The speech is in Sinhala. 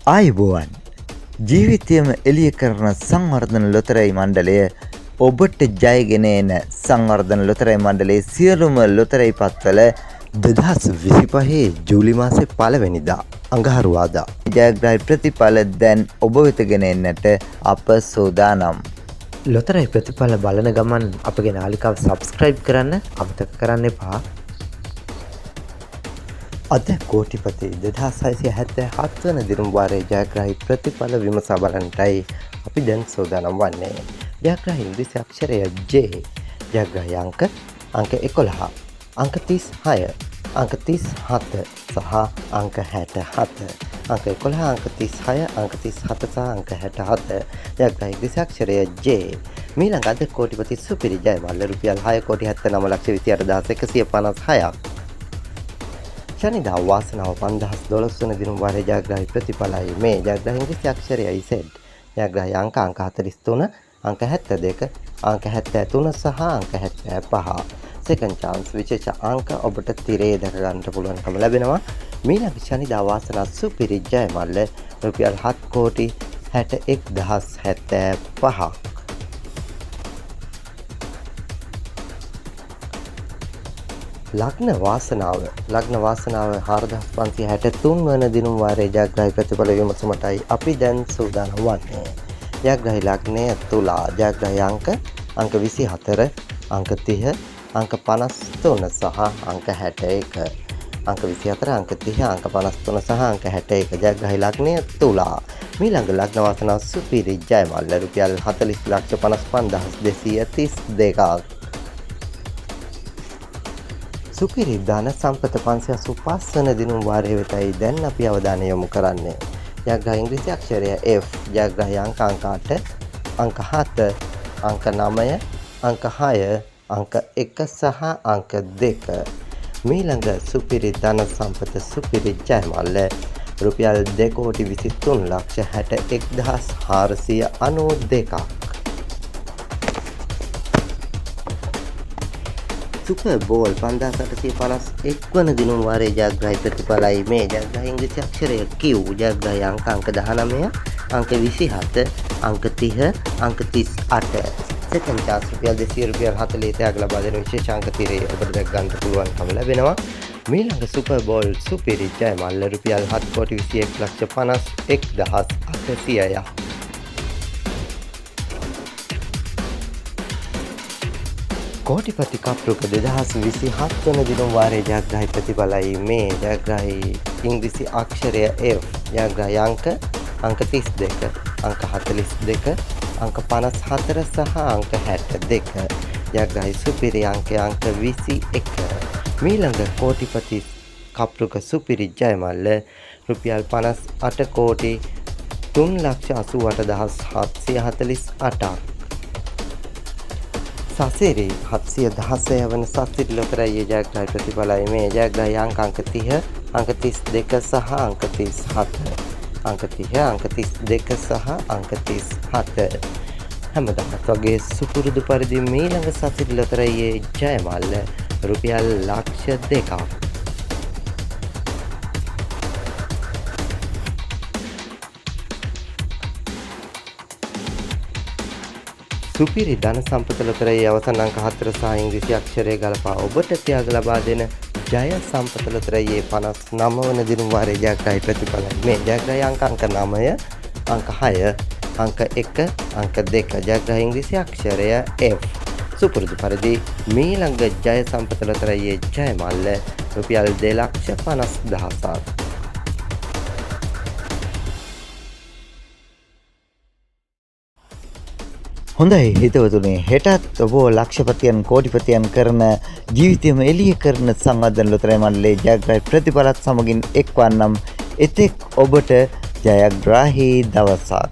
ආයුබෝවන් ජීවිතයම එළිය කරන සංවර්ධන ලොතරැයි මණ්ඩලය ඔබට ජයගෙන එන සංවර්ධන ලොතරැයි මණ්ඩලයේ සියලුම ලොතරැයි පත්වල 2025 ජූලි මාසේ 1 වෙනිදා අඟහරුවාදා ජයග්‍රාහී ප්‍රතිඵල දැන් ඔබ වෙත ගෙන එන්නට අප සූදානම්. ලොතරැයි ප්‍රතිඵල බලන ගමන් අපගේ නාලිකාව සබ්ස්ක්‍රයිබ් කරන්න අමතක කරන්න එපා. අද කෝටිපති 2677 වන දිනුම් වාරයේ ජයග්‍රාහී ප්‍රතිඵල විමසා බලන්නටයි අපි දැන් සූදානම් වන්නේ. ජයග්‍රාහී ඉංග්‍රීසි අක්ෂරය J. ජයග්‍රාහී අංක 11, අංක 36, අංක 37 සහ අංක 67. අංක 11, අංක 36, අංක 37 සහ අංක 67. ජයග්‍රාහී ඉංග්‍රීසි අක්ෂරය J. මීළඟ අද කෝටිපති සුපිරි ජය මල්ල රුපියල් 6,79,156ක්. ශනිදා වාසනාව 5012 වන දිනුම් වාරයේ ජයග්‍රාහී ප්‍රතිඵලයි මේ. ජයග්‍රාහී ඉංග්‍රීසි අක්ෂරයයි Z. ජයග්‍රාහී අංක 43, අංක 72, අංක 73 සහ අංක 75. සෙකන්ඩ් chance විශේෂ අංක ඔබට තිරේ දැක ගන්නට පුළුවන්කම ලැබෙනවා. මීළඟ ශනිදා වාසනා සුපිරි ජය මල්ල රුපියල් 7,61,075ක්. ලග්න වාසනාව 4563 වන දිනුම් වාරයේ ජයග්‍රාහී ප්‍රතිඵල විමසීමටයි අපි දැන් සූදානම් වන්නේ. ජයග්‍රාහී ලග්නය තුලා. ජයග්‍රාහී අංක 24, අංක 30, අංක 53 සහ අංක 61. අංක 24, අංක 30, අංක 53 සහ අංක 61. ජයග්‍රාහී ලග්නය තුලා. මීළඟ ලග්න වාසනාව සුපිරි ජය මල්ල රුපියල් 40,55,232ක්. සුපිරි ධන සම්පත 585 වන දිනුම් වාරයේ වෙතයි දැන් අපි අවධානය යොමු කරන්නේ. ජයග්‍රාහී ඉංග්‍රීසි අක්ෂරය F. ජයග්‍රාහී අංක 8, අංක 7, අංක 9, අංක 6, අංක 1 සහ අංක 2. මීළඟ සුපිරි ධන සම්පත සුපිරි ජය මල්ල රුපියල් 2,23,61,492ක්. සුපර් බෝල් 5851 වන දිනුම් වාරයේ ජයග්‍රාහී ප්‍රතිඵලයි මේ. ජයග්‍රාහී ඉංග්‍රීසි අක්ෂරය Q. ජයග්‍රාහී අංක 19, අංක 27, අංක 30, අංක 38. සෙකන්ඩ් chance රුපියල් 200 රුපියල් 40 තෑග ලබා දෙන විශේෂ අංක තිරේ ඔබට දැක් ගන්න පුළුවන්කම ලැබෙනවා. මීළඟ සුපර් බෝල් සුපිරි ජය මල්ල රුපියල් 7,21,51,800ක්. කෝටිපති කප්රුක 2027 වන දිනුම් වාරයේ ජයග්‍රාහී ප්‍රතිඵලයි මේ. ජයග්‍රාහී ඉංග්‍රීසි අක්ෂරය F. ජයග්‍රාහී අංක 32, අංක 42, අංක 54 සහ අංක 62. ජයග්‍රාහී සුපිරි අංක 21. මීළඟ කෝටිපති කප්රුක සුපිරි ජය මල්ල රුපියල් 58,3,88,748ක්. සසිරි 716 වන සසිරි ලොතරැයි ජයග්‍රාහී ප්‍රතිඵලයි මේ. ජයග්‍රාහී අංක 30, අංක 32 සහ අංක 37. අංක 30, අංක 32 සහ අංක 37. හැමදාමත් වගේ සුපුරුදු පරිදි මීළඟ සසිරි ලොතරැයි ජය මල්ල රුපියල් ලක්ෂ 2ක්. සුපිරි ධන සම්පත ලොතරැයි අවසන් අංක 4 සහ ඉංග්‍රීසි අක්ෂරය ගලපා ඔබට ත්‍යාග ලබා දෙන ජය සම්පත ලොතරැයි 59 වන දිනුම් වාරයේ ජයග්‍රාහී ප්‍රතිඵලයි මේ. ජයග්‍රාහී අංක 9, අංක 6, අංක 1, අංක 2. ජයග්‍රාහී ඉංග්‍රීසි අක්ෂරය F. සුපුරුදු පරිදි මීළඟ ජය සම්පත ලොතරැයි ජය මල්ල රුපියල් 2,50,000ක්. හොඳයි හිතවතුනි, හෙටත් ඔබ ලක්ෂපතියන් කෝටිපතියන් කරන ජීවිතයම එළිය කරන සංවර්ධන ලොතරැයි මණ්ඩලයේ ජයග්‍රාහී ප්‍රතිඵලත් සමගින් එක්වන්නම්. එතෙක් ඔබට ජයග්‍රාහී දවසක්.